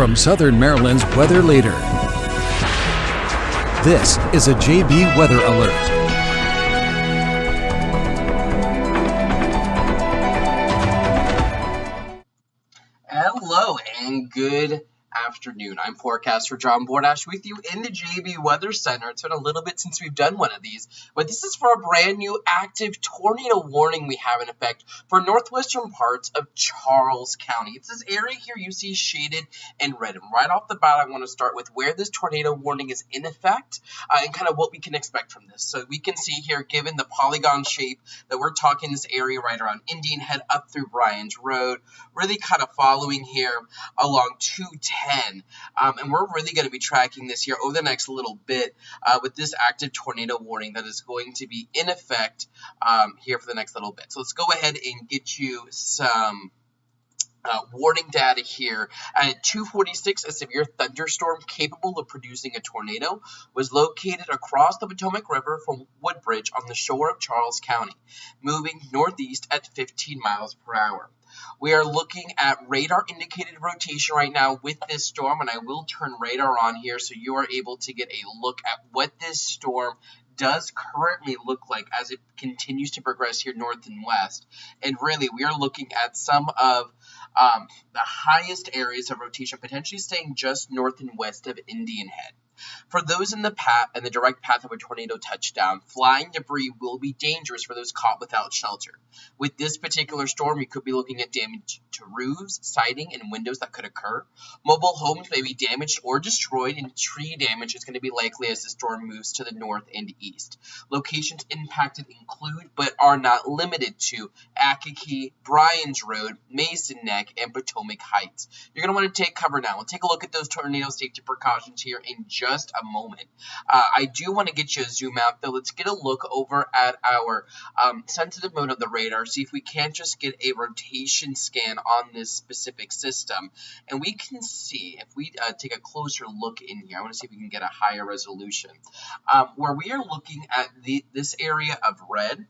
from Southern Maryland's weather leader. This is a JB Weather Alert. Hello and good afternoon. I'm Forecaster John Bordash with you in the JB Weather Center. It's been a little bit since we've done one of these, but this is for a brand new active tornado warning we have in effect for northwestern parts of Charles County. It's this area here you see shaded in red. And right off the bat, I want to start with where this tornado warning is in effect and kind of what we can expect from this. So we can see here, given the polygon shape, that we're talking this area right around Indian Head up through Bryan's Road, really kind of following here along 210. And we're really going to be tracking this here over the next little bit with this active tornado warning that is going to be in effect here for the next little bit. So let's go ahead and get you some warning data here. At 2:46, a severe thunderstorm capable of producing a tornado was located across the Potomac River from Woodbridge on the shore of Charles County, moving northeast at 15 miles per hour. We are looking at radar indicated rotation right now with this storm, and I will turn radar on here so you are able to get a look at what this storm does currently look like as it continues to progress here north and west. And really, we are looking at some of the highest areas of rotation, potentially staying just north and west of Indian Head. For those in the direct path of a tornado touchdown, flying debris will be dangerous for those caught without shelter. With this particular storm, you could be looking at damage to roofs, siding, and windows that could occur. Mobile homes may be damaged or destroyed, and tree damage is going to be likely as the storm moves to the north and east. Locations impacted include, but are not limited to, Akakie, Bryan's Road, Mason Neck, and Potomac Heights. You're going to want to take cover now. We'll take a look at those tornado safety precautions here in just a moment. I do want to get you a zoom out, though. Let's get a look over at our sensitive mode of the radar, see if we can't just get a rotation scan on this specific system. And we can see, if we take a closer look in here, I want to see if we can get a higher resolution, where we are looking at this area of red,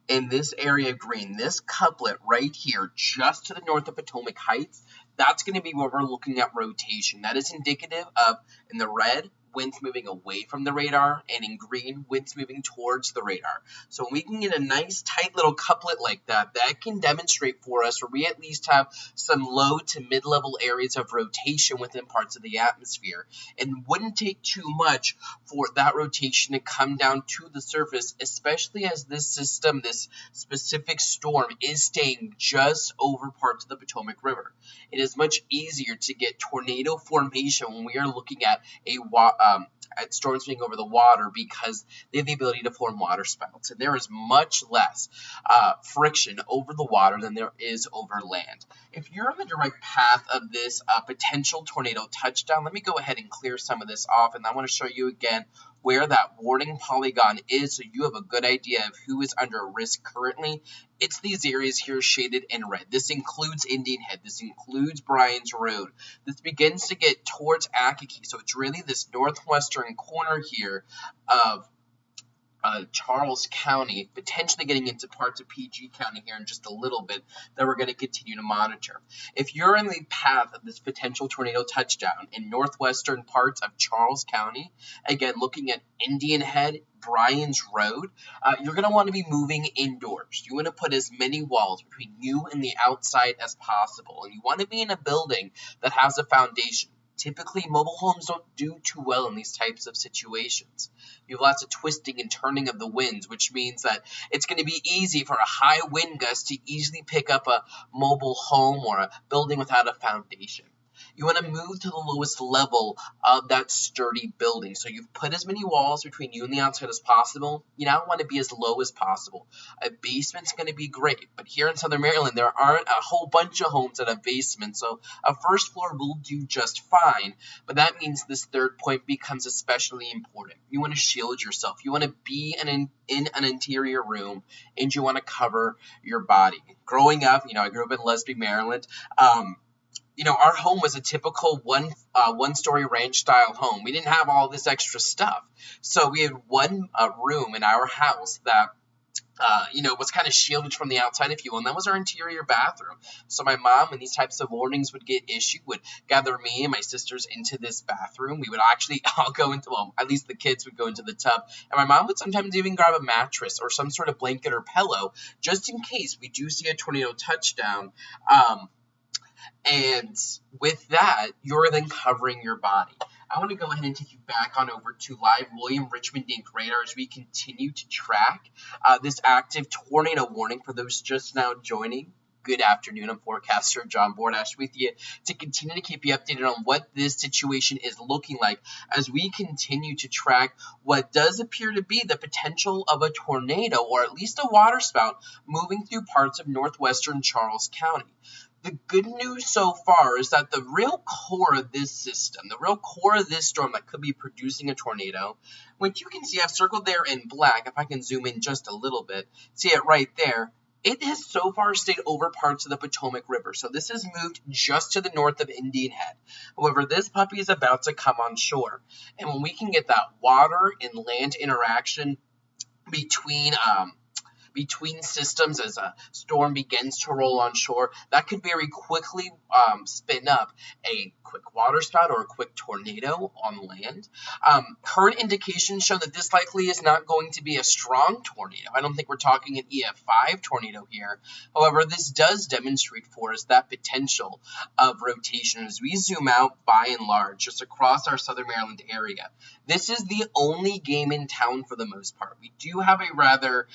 in this area of green, this couplet right here, just to the north of Potomac Heights, that's going to be where we're looking at rotation. That is indicative of, in the red, winds moving away from the radar, and in green, winds moving towards the radar. So when we can get a nice tight little couplet like that, that can demonstrate for us where we at least have some low to mid-level areas of rotation within parts of the atmosphere. It wouldn't take too much for that rotation to come down to the surface, especially as this system, this specific storm, is staying just over parts of the Potomac River. It is much easier to get tornado formation when we are looking at at storms being over the water, because they have the ability to form water spouts, and there is much less friction over the water than there is over land. If you're on the direct path of this potential tornado touchdown, let me go ahead and clear some of this off, and I want to show you again where that warning polygon is so you have a good idea of who is under risk currently. It's these areas here shaded in red. This includes Indian Head. This includes Bryan's Road. This begins to get towards Akakie. So it's really this northwestern corner here of Charles County, potentially getting into parts of PG County here in just a little bit, that we're going to continue to monitor. If you're in the path of this potential tornado touchdown in northwestern parts of Charles County, again, looking at Indian Head, Bryan's Road, you're going to want to be moving indoors. You want to put as many walls between you and the outside as possible, and you want to be in a building that has a foundation. Typically, mobile homes don't do too well in these types of situations. You have lots of twisting and turning of the winds, which means that it's going to be easy for a high wind gust to easily pick up a mobile home or a building without a foundation. You want to move to the lowest level of that sturdy building. So you've put as many walls between you and the outside as possible. You now want to be as low as possible. A basement's going to be great, but here in Southern Maryland, there aren't a whole bunch of homes that have basements, so a first floor will do just fine. But that means this third point becomes especially important. You want to shield yourself. You want to be in an interior room, and you want to cover your body. Growing up, I grew up in Leslie, Maryland. Our home was a typical one-story ranch-style home. We didn't have all this extra stuff. So we had one room in our house that was kind of shielded from the outside, if you will, and that was our interior bathroom. So my mom, when these types of warnings would get issued, would gather me and my sisters into this bathroom. We would actually all go into, well, at least the kids would go into the tub, and my mom would sometimes even grab a mattress or some sort of blanket or pillow, just in case we do see a tornado touchdown. And with that, you're then covering your body. I want to go ahead and take you back on over to live William Richmond Inc. radar as we continue to track this active tornado warning for those just now joining. Good afternoon. I'm Forecaster John Bordash with you to continue to keep you updated on what this situation is looking like as we continue to track what does appear to be the potential of a tornado or at least a waterspout moving through parts of northwestern Charles County. The good news so far is that the real core of this system, the real core of this storm that could be producing a tornado, which you can see I've circled there in black, if I can zoom in just a little bit, see it right there, it has so far stayed over parts of the Potomac River. So this has moved just to the north of Indian Head. However, this puppy is about to come on shore. And when we can get that water and land interaction between systems as a storm begins to roll on shore, that could very quickly spin up a quick waterspout or a quick tornado on land. Current indications show that this likely is not going to be a strong tornado. I don't think we're talking an EF5 tornado here. However, this does demonstrate for us that potential of rotation as we zoom out by and large just across our southern Maryland area. This is the only game in town for the most part. We do have a rather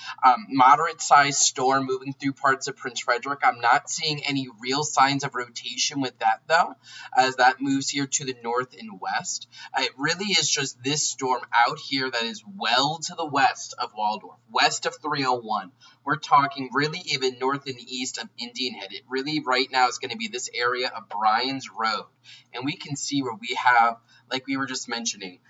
moderate-sized storm moving through parts of Prince Frederick. I'm not seeing any real signs of rotation with that, though, as that moves here to the north and west. It really is just this storm out here that is well to the west of Waldorf, west of 301. We're talking really even north and east of Indian Head. It really right now is going to be this area of Bryan's Road. And we can see where we have, like we were just mentioning,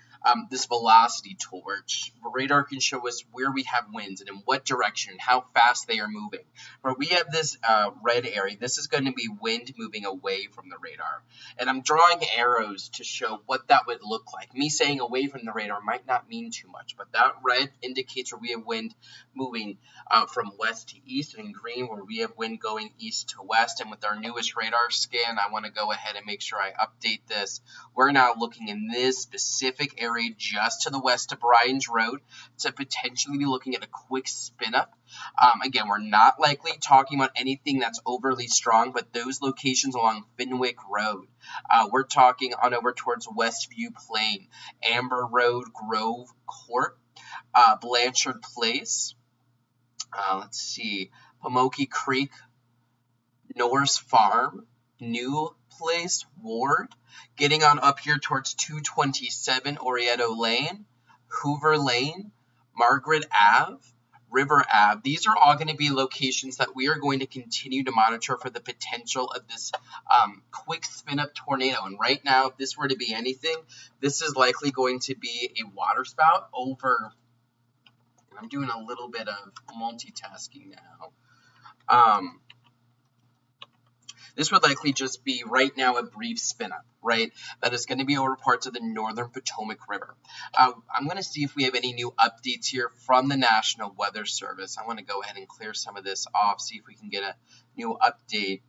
this velocity tool, which radar can show us where we have winds and in what direction and how fast they are moving. Where we have this red area, this is going to be wind moving away from the radar. And I'm drawing arrows to show what that would look like. Me saying away from the radar might not mean too much, but that red indicates where we have wind moving from west to east, and green where we have wind going east to west. And with our newest radar scan, I want to go ahead and make sure I update this. We're now looking in this specific area just to the west of Bryan's Road to potentially be looking at a quick spin up. Again, we're not likely talking about anything that's overly strong, but those locations along Fenwick Road. We're talking on over towards Westview Plain, Amber Road, Grove Court, Blanchard Place. Let's see, Pamunkey Creek, Norris Farm, New Place, Ward, getting on up here towards 227 Orieto Lane, Hoover Lane, Margaret Ave, River Ave. These are all going to be locations that we are going to continue to monitor for the potential of this quick spin-up tornado. And right now, if this were to be anything, this is likely going to be a waterspout over, I'm doing a little bit of multitasking now. This would likely just be right now a brief spin up, right? That is going to be over parts of the northern Potomac River. I'm going to see if we have any new updates here from the National Weather Service. I want to go ahead and clear some of this off, see if we can get a new update.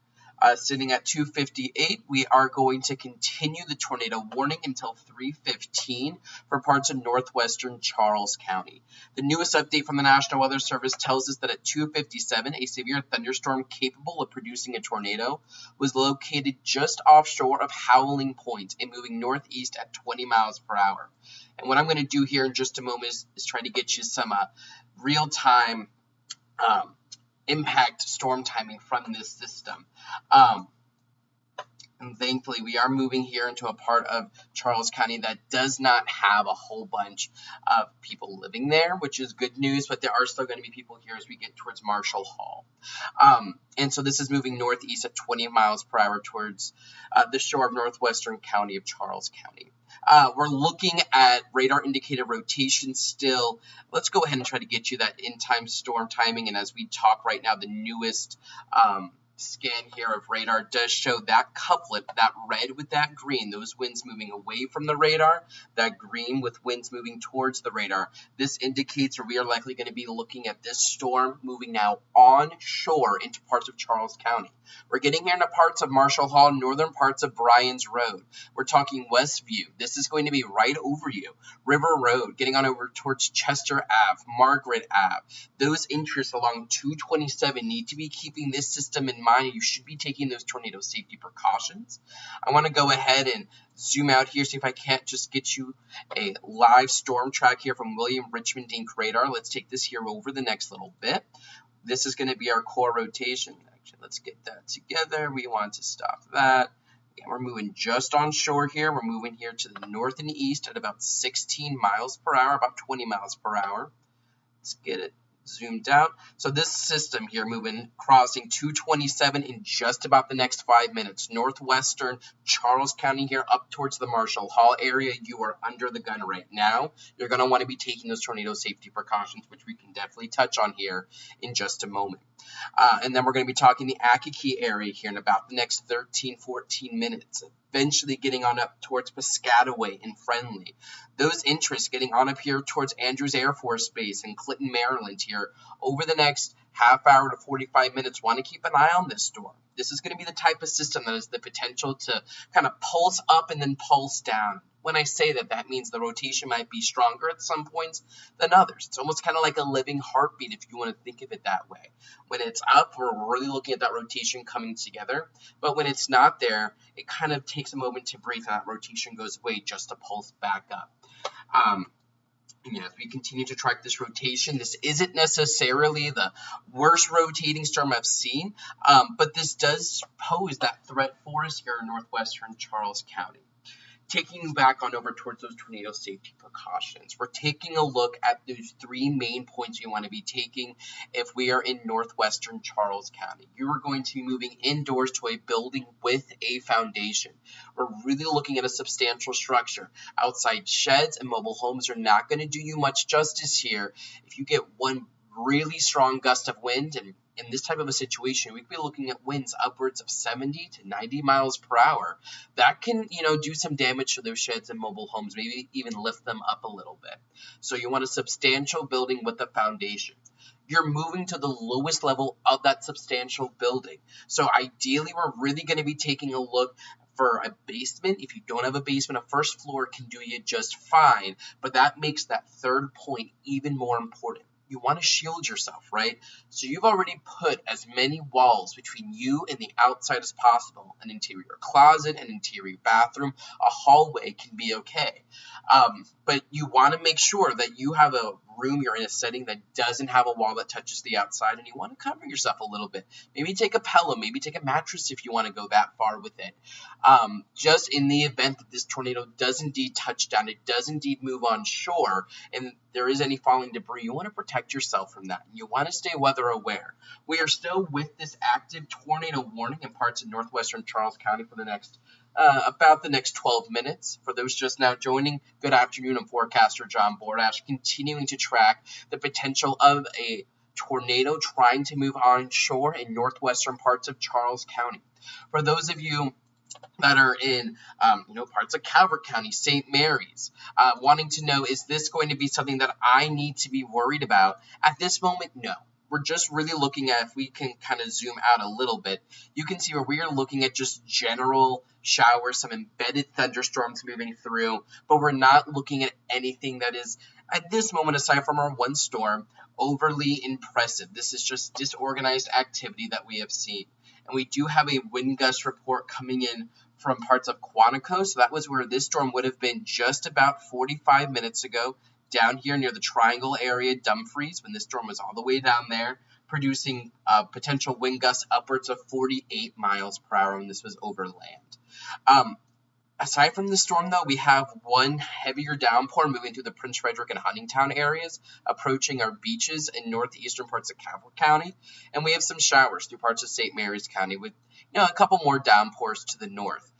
Sitting at 2:58, we are going to continue the tornado warning until 3:15 for parts of northwestern Charles County. The newest update from the National Weather Service tells us that at 2:57, a severe thunderstorm capable of producing a tornado was located just offshore of Howling Point and moving northeast at 20 miles per hour. And what I'm going to do here in just a moment is try to get you some real-time impact storm timing from this system. And thankfully, we are moving here into a part of Charles County that does not have a whole bunch of people living there, which is good news, but there are still going to be people here as we get towards Marshall Hall. And so this is moving northeast at 20 miles per hour towards the shore of northwestern county of Charles County. We're looking at radar indicated rotation still. Let's go ahead and try to get you that in-time storm timing. And as we talk right now, the newest scan here of radar does show that couplet, that red with that green, those winds moving away from the radar, that green with winds moving towards the radar. This indicates where we are likely going to be looking at this storm moving now onshore into parts of Charles County. We're getting here into parts of Marshall Hall, northern parts of Bryan's Road. We're talking Westview. This is going to be right over you. River Road, getting on over towards Chester Ave, Margaret Ave. Those interests along 227 need to be keeping this system in mind. You should be taking those tornado safety precautions. I want to go ahead and zoom out here, see if I can't just get you a live storm track here from William Richmond Inc. radar. Let's take this here over the next little bit. This is going to be our core rotation. Actually, let's get that together. We want to stop that. Again, we're moving just onshore here. We're moving here to the north and east at about 16 miles per hour, about 20 miles per hour. Let's get it zoomed out. So this system here moving, crossing 227 in just about the next 5 minutes. Northwestern Charles County here up towards the Marshall Hall area. You are under the gun right now. You're going to want to be taking those tornado safety precautions, which we can definitely touch on here in just a moment. And then we're going to be talking the Akakie area here in about the next 13, 14 minutes. Eventually getting on up towards Piscataway and Friendly. Those interests getting on up here towards Andrews Air Force Base in Clinton, Maryland here over the next half hour to 45 minutes. Want to keep an eye on this storm. This is going to be the type of system that has the potential to kind of pulse up and then pulse down. When I say that, that means the rotation might be stronger at some points than others. It's almost kind of like a living heartbeat if you want to think of it that way. When it's up, we're really looking at that rotation coming together. But when it's not there, it kind of takes a moment to breathe and that rotation goes away just to pulse back up. As we continue to track this rotation, this isn't necessarily the worst rotating storm I've seen, but this does pose that threat for us here in northwestern Charles County. Taking you back on over towards those tornado safety precautions, we're taking a look at those three main points you want to be taking if we are in northwestern Charles County. You are going to be moving indoors to a building with a foundation. We're really looking at a substantial structure. Outside sheds and mobile homes are not going to do you much justice here. If you get one really strong gust of wind, and in this type of a situation, we could be looking at winds upwards of 70 to 90 miles per hour. That can, do some damage to those sheds and mobile homes, maybe even lift them up a little bit. So you want a substantial building with a foundation. You're moving to the lowest level of that substantial building. So ideally, we're really going to be taking a look for a basement. If you don't have a basement, a first floor can do you just fine, but that makes that third point even more important. You want to shield yourself, right? So you've already put as many walls between you and the outside as possible. An interior closet, an interior bathroom, a hallway can be okay. But you want to make sure that you have a room, you're in a setting that doesn't have a wall that touches the outside, and you want to cover yourself a little bit. Maybe take a pillow, maybe take a mattress if you want to go that far with it. Just in the event that this tornado does indeed touch down, it does indeed move on shore, and there is any falling debris, you want to protect yourself from that. You want to stay weather aware. We are still with this active tornado warning in parts of northwestern Charles County for the next about the next 12 minutes. For those just now joining, good afternoon. I'm Forecaster John Bordash, continuing to track the potential of a tornado trying to move onshore in northwestern parts of Charles County. For those of you that are in, parts of Calvert County, St. Mary's, wanting to know, is this going to be something that I need to be worried about? At this moment, no. We're just really looking at, if we can kind of zoom out a little bit, you can see where we are looking at just general showers, some embedded thunderstorms moving through, but we're not looking at anything that is, at this moment, aside from our one storm, overly impressive. This is just disorganized activity that we have seen. And we do have a wind gust report coming in from parts of Quantico, so that was where this storm would have been just about 45 minutes ago, down here near the Triangle area, Dumfries, when this storm was all the way down there, producing potential wind gusts upwards of 48 miles per hour when this was over land. Aside from the storm, though, we have one heavier downpour moving through the Prince Frederick and Huntingtown areas, approaching our beaches in northeastern parts of Calvert County, and we have some showers through parts of St. Mary's County with a couple more downpours to the north.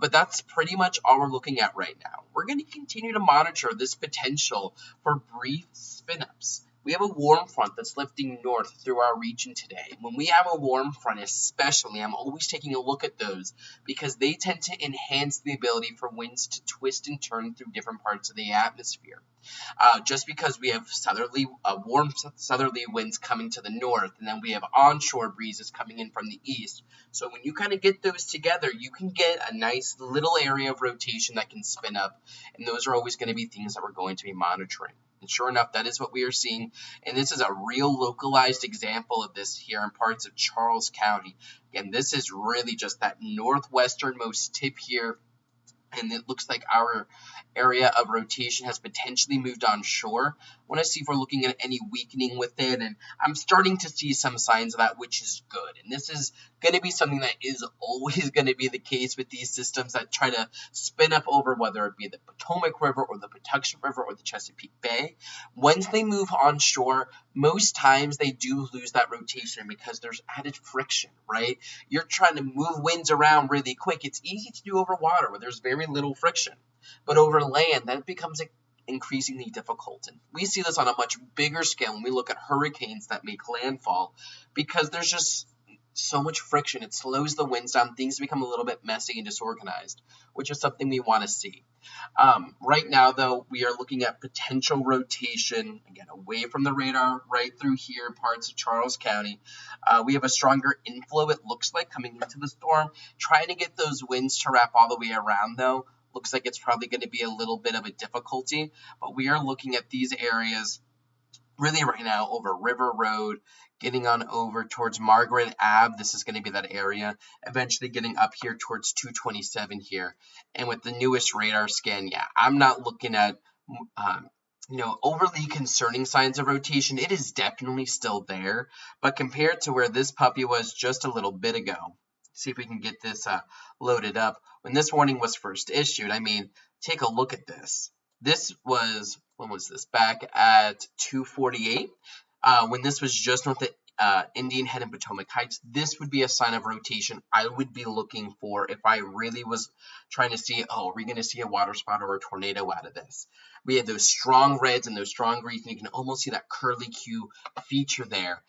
But that's pretty much all we're looking at right now. We're going to continue to monitor this potential for brief spin-ups. We have a warm front that's lifting north through our region today. When we have a warm front, especially, I'm always taking a look at those because they tend to enhance the ability for winds to twist and turn through different parts of the atmosphere. Just because we have warm southerly winds coming to the north, and then we have onshore breezes coming in from the east. So when you kind of get those together, you can get a nice little area of rotation that can spin up, and those are always going to be things that we're going to be monitoring. And sure enough, that is what we are seeing, and this is a real localized example of this here in parts of Charles County. Again, this is really just that northwesternmost tip here, and it looks like our area of rotation has potentially moved onshore. I want to see if we're looking at any weakening with it, and I'm starting to see some signs of that, which is good. And this is going to be something that is always going to be the case with these systems that try to spin up over, whether it be the Potomac River or the Patuxent River or the Chesapeake Bay. Once they move onshore, most times they do lose that rotation because there's added friction, right? You're trying to move winds around really quick. It's easy to do over water where there's very little friction, but over land, that becomes increasingly difficult. And we see this on a much bigger scale when we look at hurricanes that make landfall, because there's just so much friction. It slows the winds down. Things become a little bit messy and disorganized, which is something we want to see. Right now, though, we are looking at potential rotation, again, away from the radar, right through here, parts of Charles County. We have a stronger inflow, it looks like, coming into the storm. Trying to get those winds to wrap all the way around, though, looks like it's probably going to be a little bit of a difficulty. But we are looking at these areas really right now over River Road, getting on over towards Margaret Ave. This is going to be that area. Eventually getting up here towards 227 here. And with the newest radar scan, yeah, I'm not looking at overly concerning signs of rotation. It is definitely still there, but compared to where this puppy was just a little bit ago, see if we can get this loaded up. When this warning was first issued, I mean, take a look at this. This was, when was this? Back at 248. When this was just north of Indian Head and Potomac Heights, this would be a sign of rotation I would be looking for if I really was trying to see, are we going to see a water spout or a tornado out of this? We had those strong reds and those strong greens, and you can almost see that curly Q feature there.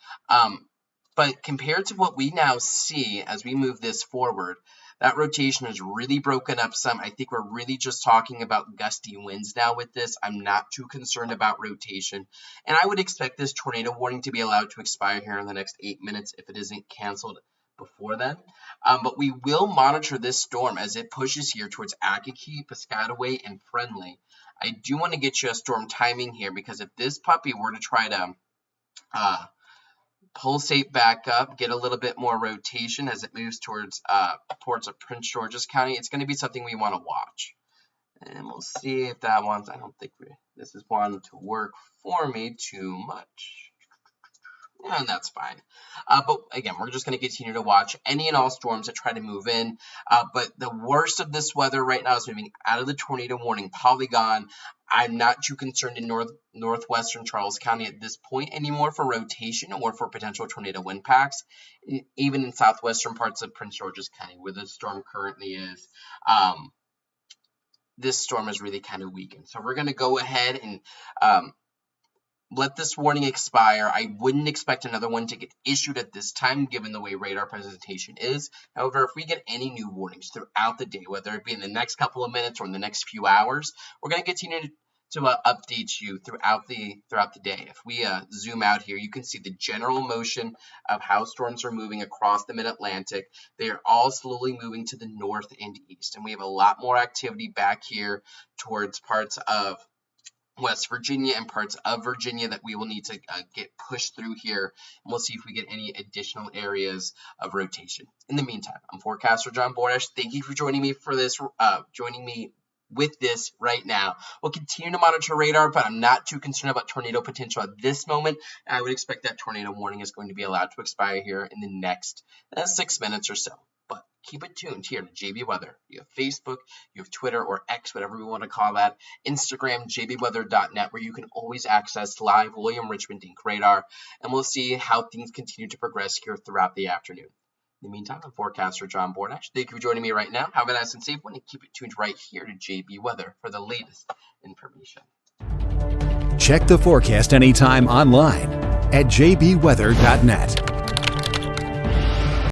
But compared to what we now see as we move this forward, that rotation has really broken up some. I think we're really just talking about gusty winds now with this. I'm not too concerned about rotation. And I would expect this tornado warning to be allowed to expire here in the next 8 minutes if it isn't canceled before then. But we will monitor this storm as it pushes here towards Akakeek, Piscataway, and Friendly. I do want to get you a storm timing here, because if this puppy were to try to pulsate back up, get a little bit more rotation as it moves towards Prince George's County, it's going to be something we want to watch. And we'll see if that one's, I don't think this is one to work for me too much. And that's fine. But again, we're just going to continue to watch any and all storms that try to move in. But the worst of this weather right now is moving out of the tornado warning polygon. I'm not too concerned in northwestern Charles County at this point anymore for rotation or for potential tornado wind packs. Even in southwestern parts of Prince George's County, where the storm currently is, this storm is really kind of weakened. So we're going to go ahead and let this warning expire. I wouldn't expect another one to get issued at this time, given the way radar presentation is. However, if we get any new warnings throughout the day, whether it be in the next couple of minutes or in the next few hours, we're going to continue to update you throughout the day. If we zoom out here, you can see the general motion of how storms are moving across the mid-Atlantic. They are all slowly moving to the north and east, and we have a lot more activity back here towards parts of West Virginia and parts of Virginia that we will need to get pushed through here, and we'll see if we get any additional areas of rotation. In the meantime, I'm Forecaster John Bordash. Thank you for joining me for this, with this right now. We'll continue to monitor radar, but I'm not too concerned about tornado potential at this moment. I would expect that tornado warning is going to be allowed to expire here in the next 6 minutes or so. But keep it tuned here to JB Weather. You have Facebook, you have Twitter or X, whatever we want to call that, Instagram, jbweather.net, where you can always access live William Richmond Inc. radar, and we'll see how things continue to progress here throughout the afternoon. In the meantime, I'm Forecaster John Bordash. Thank you for joining me right now. Have a nice and safe one, and keep it tuned right here to JB Weather for the latest information. Check the forecast anytime online at jbweather.net.